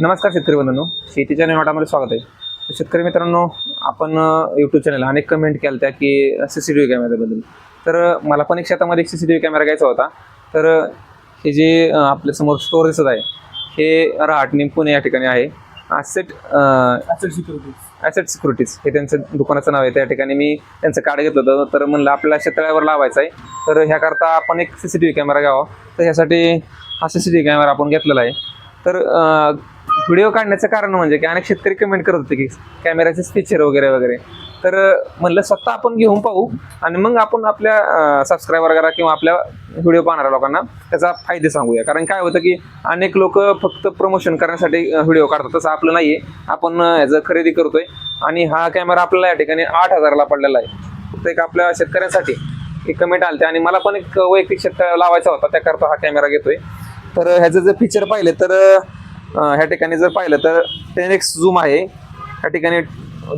नमस्कार शेतकरी बंधूंनो, शेतीच्या निवडामध्ये स्वागत आहे. शेतकरी मित्रांनो, आपण यूट्यूब चॅनल अनेक कमेंट केल्या त्या की CCTV कॅमेऱ्याबद्दल. तर मला पण एक शेतामध्ये CCTV कॅमेरा घ्यायचा होता. तर हे जे आपल्या समोर स्टोर दिसत आहे हे रहाटणी पुणे या ठिकाणी आहे. ॲसेट सिक्युरिटीज हे त्यांचं दुकानाचं नाव आहे. त्या ठिकाणी मी त्यांचं कार्ड घेतलं होतं. तर म्हणलं आपल्याला शेततळ्यावर लावायचं आहे, तर ह्याकरता आपण एक CCTV कॅमेरा घ्यावा. तर ह्यासाठी हा CCTV कॅमेरा आपण घेतलेला आहे. तर व्हिडिओ काढण्याचं कारण म्हणजे की अनेक शेतकरी कमेंट करत होते की कॅमेऱ्याचे फीचर वगैरे वगैरे. तर म्हणलं स्वतः आपण घेऊन पाहू आणि मग आपण आपल्या सबस्क्रायबर वगैरे किंवा आपल्या व्हिडिओ पाहणाऱ्या लोकांना त्याचा फायदे सांगूया. कारण काय होतं की अनेक लोक फक्त प्रमोशन करण्यासाठी व्हिडिओ काढतात, तसं आपलं नाही आहे. आपण ह्याचं खरेदी करतोय आणि हा कॅमेरा आपल्याला या ठिकाणी 8,000ला पडलेला आहे. फक्त एक आपल्या शेतकऱ्यांसाठी एक कमेंट आली आणि मला पण एक वैयक्तिक शेतकऱ्याला लावायचा होता, त्याकरता हा कॅमेरा घेतोय. तर ह्याचं जर फीचर पाहिलं तर ह्या ठिकाणी जर पाहिलं तर 10x झूम आहे. ह्या ठिकाणी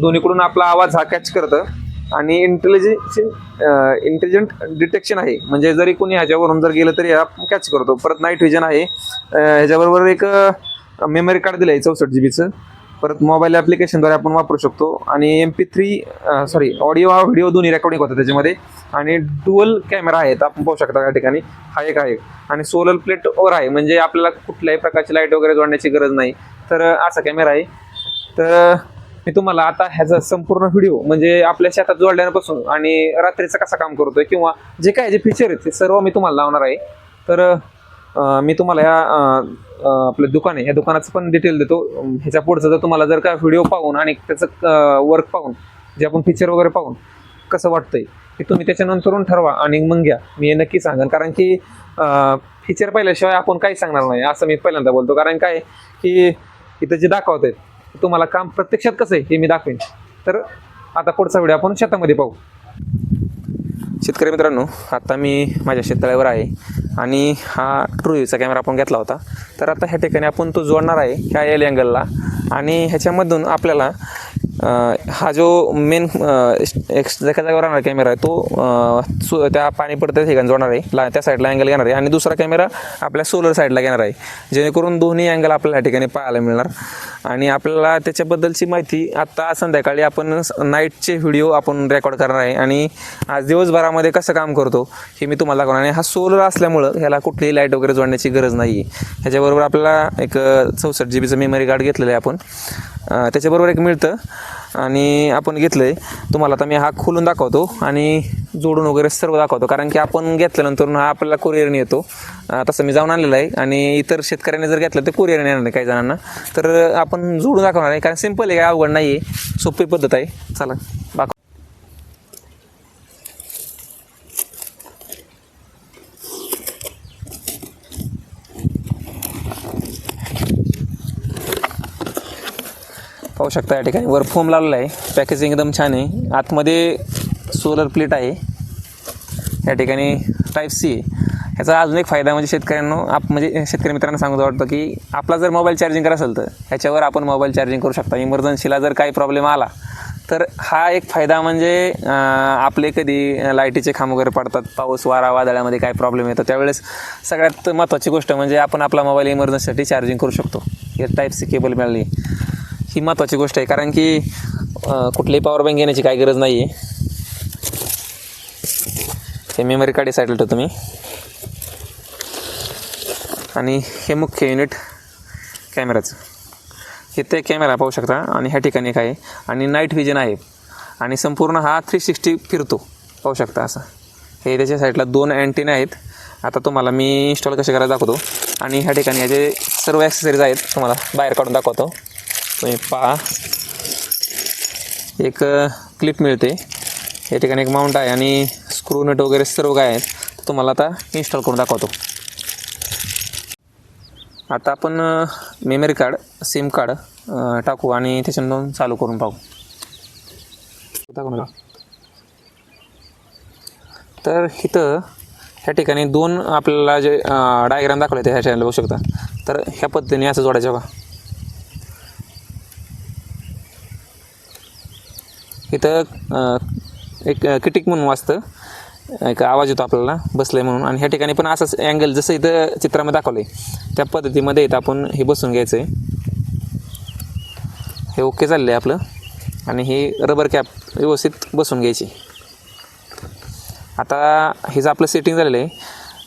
दोन्हीकडून आपला आवाज हा कॅच करतं आणि इंटेलिजंट डिटेक्शन आहे. म्हणजे जरी कोणी ह्याच्यावरून जर गेलं तरी हा कॅच करतो. परत नाईट व्हिजन आहे. ह्याच्याबरोबर एक मेमरी कार्ड दिलं आहे 64 GB. परत मोबाईल ॲप्लिकेशनद्वारे आपण वापरू शकतो आणि MP3 ऑडिओ व्हिडिओ दोन्ही रेकॉर्डिंग होतं त्याच्यामध्ये. आणि डुअल कॅमेरा आहेत, आपण पाहू शकता या ठिकाणी हा एक आहे. आणि सोलर प्लेटवर आहे, म्हणजे आपल्याला कुठल्याही प्रकारची लाईट वगैरे जोडण्याची गरज नाही. तर असा कॅमेरा आहे. तर मी तुम्हाला आता ह्याचा संपूर्ण व्हिडिओ म्हणजे आपल्या शेतात जोडल्यापासून आणि रात्रीचं कसं काम करतोय किंवा जे काय जे फीचर आहेत ते सर्व मी तुम्हाला लावणार आहे. तर मी तुम्हाला आपलं दुकान आहे, ह्या दुकानाचं पण डिटेल देतो. ह्याच्या पुढचं जर तुम्हाला जर का व्हिडिओ पाहून आणि त्याचं वर्क पाहून जे आपण फीचर वगैरे पाहून कसं वाटतंय की तुम्ही त्याच्यानंतरून ठरवा आणि मग घ्या. मी हे नक्की सांगेन, कारण की फीचर पाहिल्याशिवाय आपण काही सांगणार नाही असं मी पहिल्यांदा बोलतो. कारण काय की इथं जे दाखवत आहेत तुम्हाला काम प्रत्यक्षात कसं आहे हे मी दाखवेन. तर आता पुढचा व्हिडिओ आपण शेतामध्ये पाहू. शेतकरी मित्रांनो, आता मी माझ्या शेततळ्यावर आहे आणि हा ट्रूव्ह्यूचा कॅमेरा आपण घेतला होता. तर आता ह्या ठिकाणी आपण तो जोडणार आहे ह्या एल अँगलला आणि ह्याच्यामधून आपल्याला हा जो मेन एका जागेवर राहणार कॅमेरा आहे तो त्या पाणी पडत्या ठिकाणी जोडणार आहे, त्या साईडला अँगल घेणार आहे आणि दुसरा कॅमेरा आपल्या सोलर साईडला घेणार आहे, जेणेकरून दोन्ही अँगल आपल्याला या ठिकाणी पाहायला मिळणार. आणि आपल्याला त्याच्याबद्दलची माहिती आत्ता संध्याकाळी आपण नाईटचे व्हिडिओ आपण रेकॉर्ड करणार आहे आणि आज दिवसभरामध्ये कसं काम करतो हे मी तुम्हाला दाखवणार. आणि हा सोलर असल्यामुळं ह्याला कुठलीही लाईट वगैरे जोडण्याची गरज नाही आहे. ह्याच्याबरोबर आपल्याला एक 64 GB मेमरी कार्ड घेतलेलं आहे आपण, त्याच्याबरोबर एक मिळतं आणि आपण घेतलं आहे. तुम्हाला आता मी हा खोलून दाखवतो आणि जोडून वगैरे सर्व दाखवतो, कारण की आपण घेतल्यानंतर हा आपल्याला कुरिअरने येतो. तसं मी जाऊन आणलेलं आहे आणि इतर शेतकऱ्यांनी जर घेतलं तर कुरिअरने येणार नाही काही जणांना. तर आपण जोडून दाखवणार आहे, कारण सिम्पल आहे, काय अवघड नाही आहे, सोपी पद्धत आहे. चला दाखव. पाहू शकता या ठिकाणी वर फोम लावलेला आहे, पॅकेजिंग एकदम छान आहे. आतमध्ये सोलर प्लेट आहे, या ठिकाणी Type-C आहे. ह्याचा अजून एक फायदा म्हणजे म्हणजे शेतकरी मित्रांना सांगू वाटतं की आपला जर मोबाईल चार्जिंग करायचं असेल तर ह्याच्यावर आपण मोबाईल चार्जिंग करू शकता. इमर्जन्सीला जर काही प्रॉब्लेम आला तर हा एक फायदा म्हणजे आपले कधी लाईटीचे खांब वगैरे पडतात, पाऊस वारा वादळामध्ये काय प्रॉब्लेम येतो, त्यावेळेस सगळ्यात महत्त्वाची गोष्ट म्हणजे आपण आपला मोबाईल इमर्जन्सीसाठी चार्जिंग करू शकतो. हे Type-C केबल मिळाली ही महत्त्वाची गोष्ट आहे, कारण की कुठलीही पॉवर बँक घेण्याची काही गरज नाही आहे. हे मेमरी कार्ड साईडला ठेवतो मी आणि हे मुख्य युनिट कॅमेराचं, हे ते कॅमेरा पाहू शकता. आणि ह्या ठिकाणी काय आहे आणि नाईट व्हिजन आहे आणि संपूर्ण हा 360 फिरतो, पाहू शकता असं. हे त्याच्या साईडला 2 अँटेना आहेत. आता तुम्हाला मी इन्स्टॉल कसे करायला दाखवतो आणि ह्या ठिकाणी याचे सर्व ॲक्सेसरीज आहेत, तुम्हाला बाहेर काढून दाखवतो. तुम्ही पहा, एक क्लिप मिळते, या ठिकाणी एक माउंट आहे आणि स्क्रू नट वगैरे सर्व काय आहेत तुम्हाला आता इन्स्टॉल करून दाखवतो. आता आपण मेमरी कार्ड सिम कार्ड टाकू आणि त्याच्यातून चालू करून पाहू. तर इथं ह्या ठिकाणी 2 आपल्याला जे डायग्राम दाखवले ते ह्या चॅनलला बघू शकता. तर ह्या पद्धतीने असं जोडायचं बघा. इथं एक किटिक म्हणून वाजतं, एक आवाज येतो आपल्याला बसलं आहे म्हणून. आणि ह्या ठिकाणी पण असंच अँगल जसं इथं चित्रामध्ये दाखवलं आहे त्या पद्धतीमध्ये इथं आपण हे बसून घ्यायचं आहे. हे ओके चाललं आहे आपलं. आणि हे रबर कॅप व्यवस्थित बसून घ्यायची. आता हे जर आपलं सेटिंग झालेलं आहे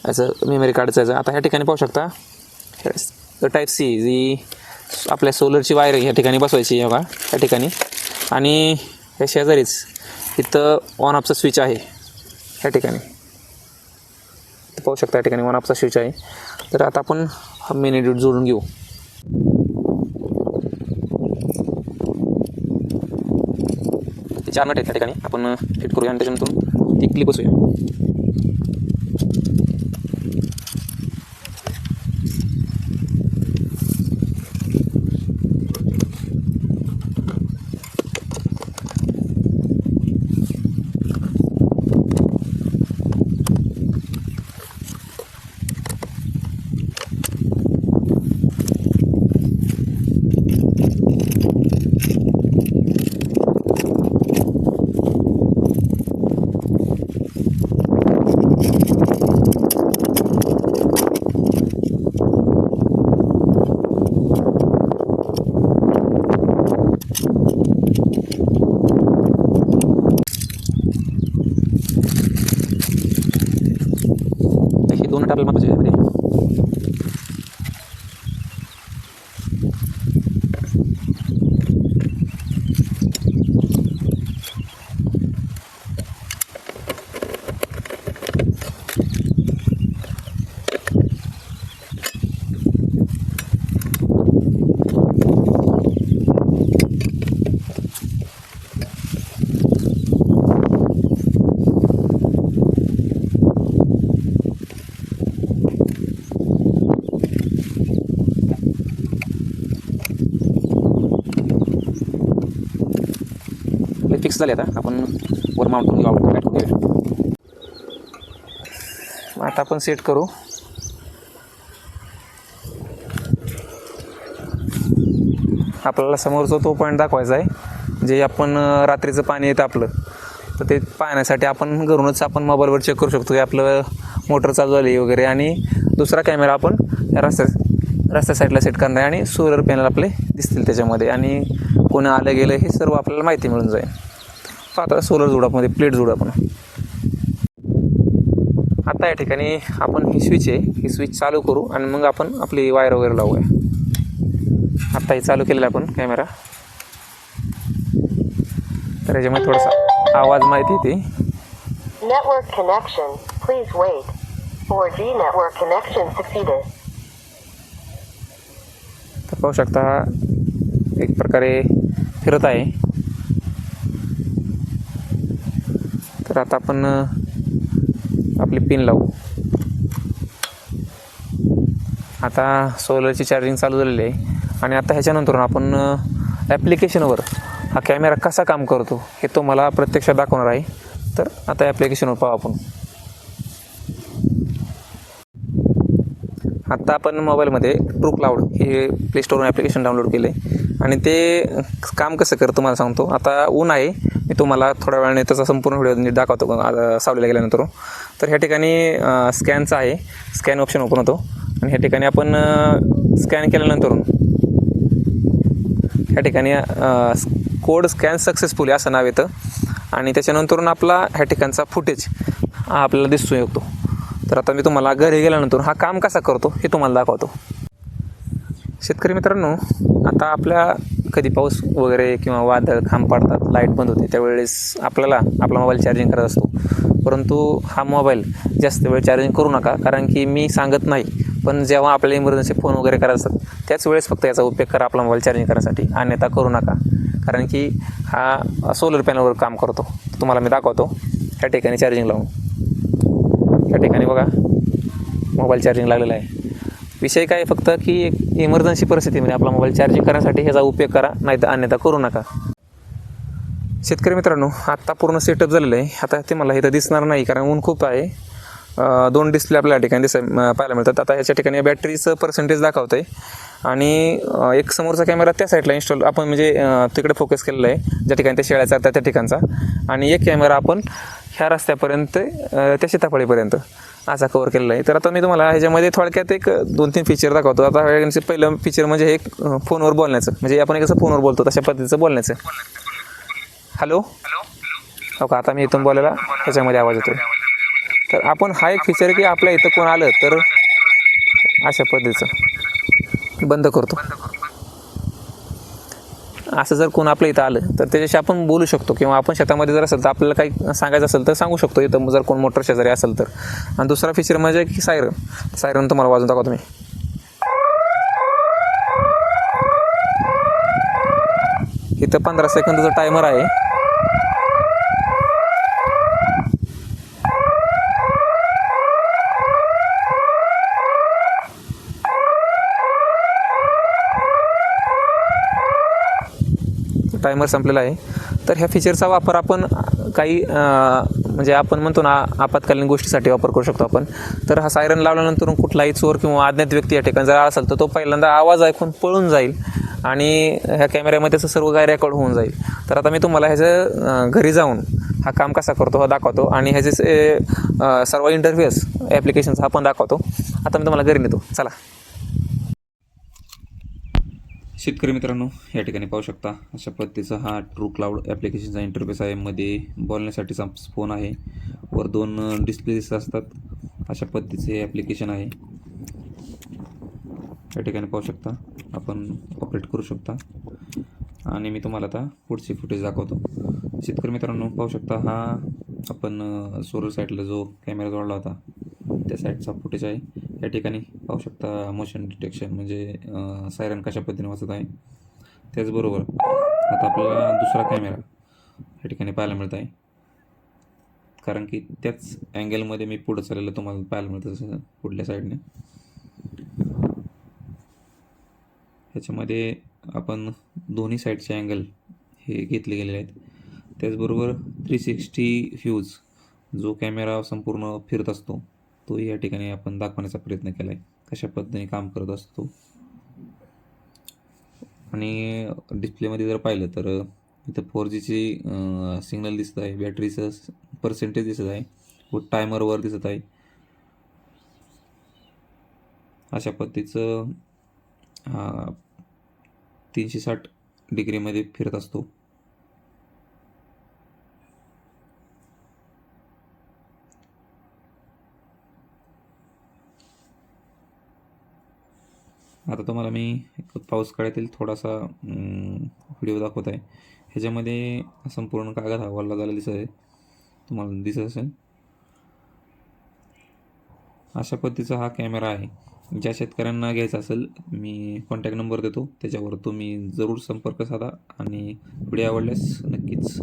याचं मेमरी कार्डचं. आता ह्या ठिकाणी पाहू शकता टाईप सी जी आपल्या सोलरची वायर ह्या ठिकाणी बसवायची बघा ह्या ठिकाणी. आणि ह्या शेजारीच इथं ऑन ऑफचा स्विच आहे ह्या ठिकाणी. पाहू शकता या ठिकाणी ऑन ऑफचा स्विच आहे. तर आता आपण हा मिनी ड्यूट जोडून घेऊ. ते 4 नट आहेत त्या ठिकाणी आपण फिट करूया आणि त्याच्यानंतर ती क्लिप बसूया. हे 2 नट आपल्याला महत्त्वाचे आहे. फिक्स झाले. आता आपण वर माउंट करून घेऊ. आता आपण सेट करू. आपल्याला समोरचा तो पॉईंट दाखवायचा आहे जे आपण रात्रीचं पाणी येतं आपलं. तर ते पाहण्यासाठी आपण घरूनच आपण मोबाईलवर चेक करू शकतो की आपलं मोटर चालू झाली वगैरे. आणि दुसरा कॅमेरा आपण रस्त्या साईडला सेट करणार आहे आणि सोलर पॅनल आपले दिसतील त्याच्यामध्ये. आणि कोणी आलं गेलं हे सर्व आपल्याला माहिती मिळून जाईल. आता सोलर जोडू आपण, प्लेट जोडू आपण. आता या ठिकाणी आपण ही स्विच आहे, ही स्विच चालू करू आणि मग आपण आपली वायर वगैरे लावूया. आता हे चालू केलेलं आपण कॅमेरा. तर याच्यामध्ये थोडासा आवाज माहिती येते. Network connection please wait. 4G network connection successful. तर पाहू शकता एक प्रकारे फिरत आहे. तर आता आपण आपली पिन लावू. आता सोलरची चार्जिंग चालू झालेली आहे. आणि आता ह्याच्यानंतर आपण ॲप्लिकेशनवर हा कॅमेरा कसा काम करतो हे तो मला प्रत्यक्षात दाखवणार आहे. तर आता ॲप्लिकेशनवर पाहू आपण. आत्ता आपण मोबाईलमध्ये ट्रू क्लाउड हे प्ले स्टोरवरून ॲप्लिकेशन डाउनलोड केलं आहे. आणि ते काम कसं करतं तुम्हाला सांगतो. आता ऊन आहे, मी तुम्हाला थोड्या वेळाने त्याचा संपूर्ण व्हिडिओ नीट दाखवतो सावलीला गेल्यानंतर. तर ह्या ठिकाणी स्कॅनचं आहे, स्कॅन ऑप्शन ओपन होतो. आणि ह्या ठिकाणी आपण स्कॅन केल्यानंतर ह्या ठिकाणी कोड स्कॅन सक्सेसफुली असं नाव येतं. आणि त्याच्यानंतर आपला ह्या ठिकाणचा फुटेज हा आपल्याला दिसू शकतो. तर आता मी तुम्हाला घरी गेल्यानंतर हा काम कसा करतो हे तुम्हाला दाखवतो. शेतकरी मित्रांनो, आता आपल्या कधी पाऊस वगैरे किंवा वादळ खांब पाडतात, लाईट बंद होते, त्यावेळेस आपल्याला आपला मोबाईल चार्जिंग करत असतो. परंतु हा मोबाईल जास्त वेळ चार्जिंग करू नका. कारण की मी सांगत नाही, पण जेव्हा आपल्याला इमर्जन्सी फोन वगैरे करायचा असतात त्याच वेळेस फक्त याचा उपयोग करा आपला मोबाईल चार्जिंग करण्यासाठी. अन्यथा करू नका. कारण की हा सोलर पॅनलवर काम करतो. तुम्हाला मी दाखवतो ह्या ठिकाणी चार्जिंग लावून. ह्या ठिकाणी बघा मोबाईल चार्जिंग लागलेला आहे. विषय काय फक्त की इमर्जन्सी परिस्थितीमध्ये आपला मोबाईल चार्जिंग करण्यासाठी ह्याचा उपयोग करा, नाही तर अन्यथा करू नका. शेतकरी मित्रांनो, आत्ता पूर्ण सेटअप झालेलं आहे. आता ते मला इथं दिसणार नाही कारण ऊन खूप आहे. 2 डिस्प्ले आपल्या ठिकाणी पाहायला मिळतात. आता ह्याच्या ठिकाणी बॅटरीचं पर्सेंटेज दाखवतं आहे. आणि एक समोरचा कॅमेरा त्या साईडला इन्स्टॉल आपण म्हणजे तिकडे फोकस केलेला आहे ज्या ठिकाणी ते शेळ्या चालतात त्या ठिकाणचा. आणि एक कॅमेरा आपण ह्या रस्त्यापर्यंत त्या सीताफळीपर्यंत असा कव्हर केलेला आहे. तर आता मी तुम्हाला ह्याच्यामध्ये थोडक्यात एक 2-3 फीचर दाखवतो. आता ह्याचे पहिलं फीचर म्हणजे हे फोनवर बोलण्याचं, म्हणजे आपण कसं फोनवर बोलतो तशा पद्धतीचं बोलण्याचं. हॅलो हो का, आता मी इथून बोलायला ह्याच्यामध्ये आवाज येतो. तर आपण हा एक फीचर की आपल्या इथं कोण आलं तर अशा पद्धतीचं बंद करतो. असं जर कोण आपल्या इथं आलं तर त्याच्याशी आपण बोलू शकतो, किंवा आपण शेतामध्ये जर असेल तर आपल्याला काही सांगायचं असेल तर सांगू शकतो इथं जर कोण मोटर शेजारी असेल तर. आणि दुसरा फीचर म्हणजे की सायरन तुम्हाला वाजून दाखवतो मी. इथं 15 सेकंदाचा टायमर आहे. टायमर संपलेला आहे. तर ह्या फीचरचा वापर आपण काही म्हणजे आपण म्हणतो ना आपत्कालीन गोष्टीसाठी वापर करू शकतो आपण. तर हा सायरन लावल्यानंतर कुठलाही चोर किंवा अज्ञात व्यक्ती या ठिकाणी जर असेल तर तो पहिल्यांदा आवाज ऐकून पळून जाईल आणि ह्या कॅमेऱ्यामध्ये त्याचं सर्व काही रेकॉर्ड होऊन जाईल. तर आता मी तुम्हाला ह्याचं घरी जाऊन हा काम कसा करतो हा दाखवतो, आणि ह्याचे सर्व इंटरफेस ॲप्लिकेशन्स हा पण दाखवतो. आता मी तुम्हाला घरी नेतो, चला. शेतकरी मित्रांनो, या ठिकाणी पाहू शकता अशा पद्धतीचा हा ट्रू क्लाउड ॲप्लिकेशनचा इंटरफेस आहे. मध्ये बोलण्यासाठीचा फोन आहे, वर 2 डिस्प्लेस असतात. अशा पद्धतीचे हे ॲप्लिकेशन आहे. या ठिकाणी पाहू शकता आपण ऑपरेट करू शकता. आणि मी तुम्हाला आता पुढची फुटेज दाखवतो. शेतकरी मित्रांनो, पाहू शकता हा आपण सोलर साईडला जो कॅमेरा जोडला होता त्या साईडचा फुटेज आहे. या ठिकाणी पाहू शकता मोशन डिटेक्शन म्हणजे सायरन कशा पद्धतीने वाजत आहे. त्याचबरोबर आता आपल्याला दुसरा कॅमेरा या ठिकाणी पाहायला मिळत आहे, कारण की त्याच अँगलमध्ये मी पुढं चाललेलं तुम्हाला पाहायला मिळतं तसं पुढल्या साईडने. ह्याच्यामध्ये आपण दोन्ही साईडचे अँगल हे घेतले गेलेले आहेत. त्याचबरोबर 360 व्ह्यूज जो कॅमेरा संपूर्ण फिरत असतो तोही या ठिकाणी आपण दाखवण्याचा प्रयत्न केला आहे, कशा पद्धतीने काम करत असतो. आणि डिस्प्लेमध्ये जर पाहिलं तर इथं 4Gची सिग्नल दिसत आहे, बॅटरीचं पर्सेंटेज दिसत आहे व टायमरवर दिसत आहे. अशा पद्धतीचं 360 डिग्रीमध्ये फिरत असतो. आता तुम्हाला मी एक पाऊस काळातील थोडासा व्हिडिओ दाखवत आहे. ह्याच्यामध्ये संपूर्ण कागद हा ओला झालेला दिसत आहे, तुम्हाला दिसत असेल. अशा पद्धतीचा हा कॅमेरा आहे. ज्या शेतकऱ्यांना घ्यायचा असेल मी कॉन्टॅक्ट नंबर देतो, त्याच्यावर तुम्ही जरूर संपर्क साधा. आणि व्हिडिओ आवडल्यास नक्कीच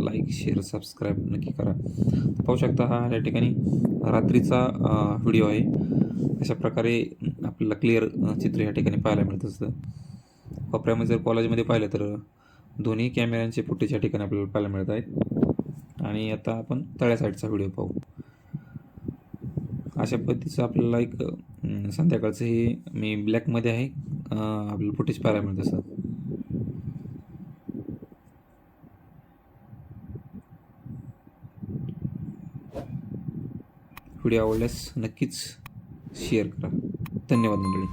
लाईक शेअर सबस्क्राईब नक्की करा. पाहू शकता हा या ठिकाणी रात्रीचा व्हिडिओ आहे. अशा प्रकारे आपल्याला क्लिअर चित्र या ठिकाणी पाहायला मिळत असतं. कोपऱ्यामध्ये जर कॉलेजमध्ये पाहिलं तर दोन्ही कॅमेऱ्यांचे फुटेज या ठिकाणी आपल्याला पाहायला मिळत आहेत. आणि आता आपण तळ्या साईडचा व्हिडिओ पाहू. अशा पद्धतीचं आपल्याला एक संध्याकाळचं हे मी ब्लॅकमध्ये आहे आपल्याला फुटेज पाहायला मिळत असतं. व्हिडिओ आवडल्यास नक्कीच शेअर करा. धन्यवाद मंडळी.